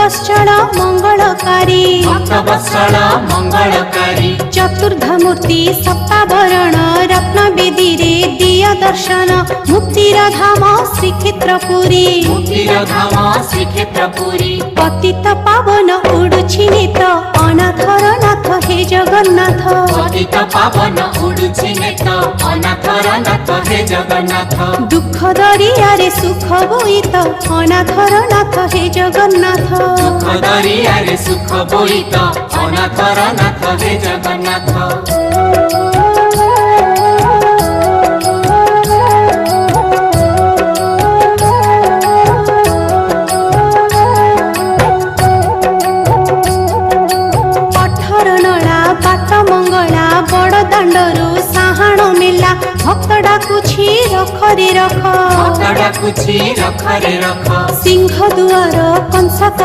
वत्सल मंगलकारी भक्तवत्सल मंगलकारी चतुर्धमूर्ति सप्ताभरण रत्न बेदी रे दिय दर्शन मुक्तिर धाम श्रीक्षेत्रपुरी मुक्तिर धाम श्रीक्षेत्रपुरी पतित पावन उडुछि नेत अनाथर नाथ हे जगन्नाथ पतित पावन उडुछि नेत अनाथर नाथ हे जगन्नाथ दुख दरियारे सुख बोईत अनाथर नाथ हे जगन्नाथ दुख दरियारे सुख बोईत अनाथर नाथ हे जगन्नाथ दांडरू साहाण मेला भक्त डाकुछि रख रे रख भक्त डाकुछि रख रे रख सिंह दुआर कंसक